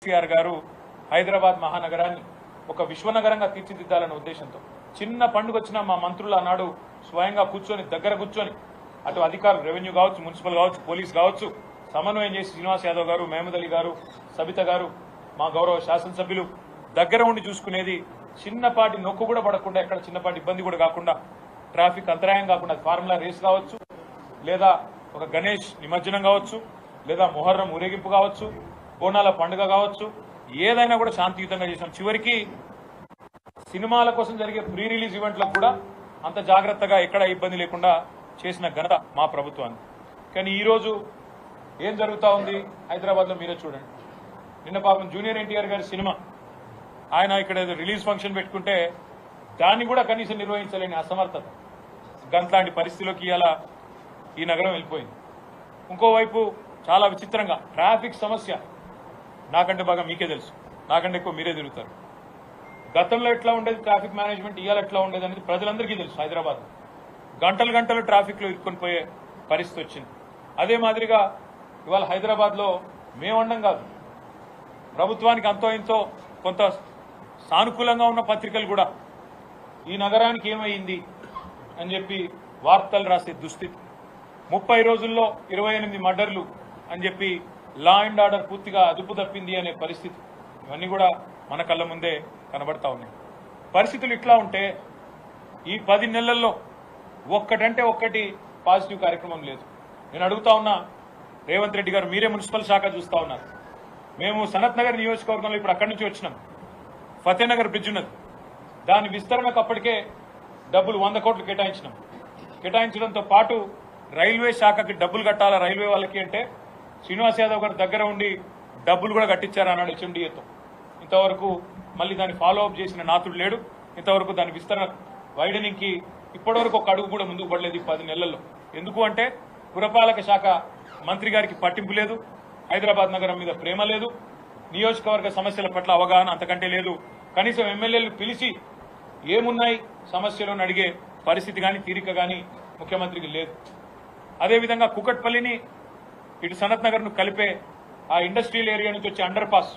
కేసీఆర్ గారు హైదరాబాద్ మహానగరాన్ని ఒక విశ్వనగరంగా తీర్చిదిద్దాలన్న ఉద్దేశంతో చిన్న పండుగ వచ్చినా మా మంత్రులు ఆనాడు స్వయంగా కూర్చొని దగ్గర కూర్చొని అటు అధికారులు రెవెన్యూ కావచ్చు, మున్సిపల్ కావచ్చు, పోలీస్ కావచ్చు సమన్వయం చేసి శ్రీనివాస్ యాదవ్ గారు, మహమూద్ అలీ గారు, సబిత గారు, మా గౌరవ శాసనసభ్యులు దగ్గర ఉండి చూసుకునేది. చిన్నపాటి నొక్కు కూడా పడకుండా, ఎక్కడ చిన్నపాటి ఇబ్బంది కూడా కాకుండా, ట్రాఫిక్ అంతరాయం కాకుండా, ఫార్ములా రేస్ కావచ్చు, లేదా ఒక గణేష్ నిమజ్జనం కావచ్చు, లేదా మొహర్రం ఊరేగింపు కావచ్చు, బోనాల పండుగ కావచ్చు, ఏదైనా కూడా శాంతియుతంగా చేసాం. చివరికి సినిమాల కోసం జరిగే ప్రీ రిలీజ్ ఈవెంట్లకు కూడా అంత జాగ్రత్తగా ఎక్కడ ఇబ్బంది లేకుండా చేసిన ఘనత మా ప్రభుత్వాన్ని. కానీ ఈరోజు ఏం జరుగుతూ ఉంది హైదరాబాద్లో మీరే చూడండి. నిన్న పాపం జూనియర్ ఎన్టీఆర్ గారి సినిమా ఆయన ఇక్కడ రిలీజ్ ఫంక్షన్ పెట్టుకుంటే దాన్ని కూడా కనీసం నిర్వహించలేని అసమర్థత, గంట్లాంటి పరిస్థితిలోకి ఇలా ఈ నగరం వెళ్ళిపోయింది. ఇంకోవైపు చాలా విచిత్రంగా ట్రాఫిక్ సమస్య నాకంటే బాగా మీకే తెలుసు, నాకంటే ఎక్కువ మీరే తిరుగుతారు. గతంలో ఎట్లా ఉండేది ట్రాఫిక్ మేనేజ్మెంట్, ఇవాళ ఎట్లా ఉండేది అనేది ప్రజలందరికీ తెలుసు. హైదరాబాద్ గంటలు గంటలు ట్రాఫిక్లో ఇరుక్కొని పోయే పరిస్థితి వచ్చింది. అదే మాదిరిగా ఇవాళ హైదరాబాద్లో మేమండం కాదు, ప్రభుత్వానికి అంతో ఇంతో కొంత సానుకూలంగా ఉన్న పత్రికలు కూడా ఈ నగరానికి ఏమైంది అని చెప్పి వార్తలు రాసే దుస్థితి. 30 రోజుల్లో 28 మర్డర్లు అని చెప్పి లా అండ్ ఆర్డర్ పూర్తిగా అదుపు తప్పింది అనే పరిస్థితి. ఇవన్నీ కూడా మన కళ్ళ ముందే కనబడతా ఉన్నాయి. పరిస్థితులు ఇట్లా ఉంటే ఈ 10 నెలల్లో ఒక్కటంటే ఒక్కటి పాజిటివ్ కార్యక్రమం లేదు. నేను అడుగుతా ఉన్నా రేవంత్ రెడ్డి గారు, మీరే మున్సిపల్ శాఖ చూస్తా ఉన్నారు. మేము సనత్ నగర్ నియోజకవర్గంలో ఇప్పుడు అక్కడి నుంచి వచ్చినాం. ఫతేనగర్ బ్రిడ్జ్ ఉన్నది, దాని విస్తరణకు అప్పటికే డబ్బులు 100 కోట్లు కేటాయించినాం. కేటాయించడంతో పాటు రైల్వే శాఖకి డబ్బులు కట్టాలా రైల్వే వాళ్ళకి అంటే శ్రీనివాస్ యాదవ్ గారు దగ్గర ఉండి డబ్బులు కూడా కట్టించారు అన్నాడు హెచ్ఎండిఏతో. ఇంతవరకు మళ్ళీ దాన్ని ఫాలో అప్ చేసిన నాతుడు లేడు. ఇంతవరకు దాని విస్తరణ వైడనింగ్కి ఇప్పటివరకు ఒక అడుగు కూడా ముందుకు పడలేదు ఈ 10 నెలల్లో. ఎందుకు అంటే పురపాలక శాఖ మంత్రి గారికి పట్టింపు లేదు, హైదరాబాద్ నగరం మీద ప్రేమ లేదు, నియోజకవర్గ సమస్యల పట్ల అవగాహన అంతకంటే లేదు. కనీసం ఎమ్మెల్యేలు పిలిచి ఏమున్నాయి సమస్యలను అడిగే పరిస్థితి కానీ తీరిక కానీ ముఖ్యమంత్రికి లేదు. అదేవిధంగా కుకట్పల్లిని ఇటు సనత్ నగర్ ను కలిపే ఆ ఇండస్ట్రియల్ ఏరియా నుంచి వచ్చే అండర్ పాస్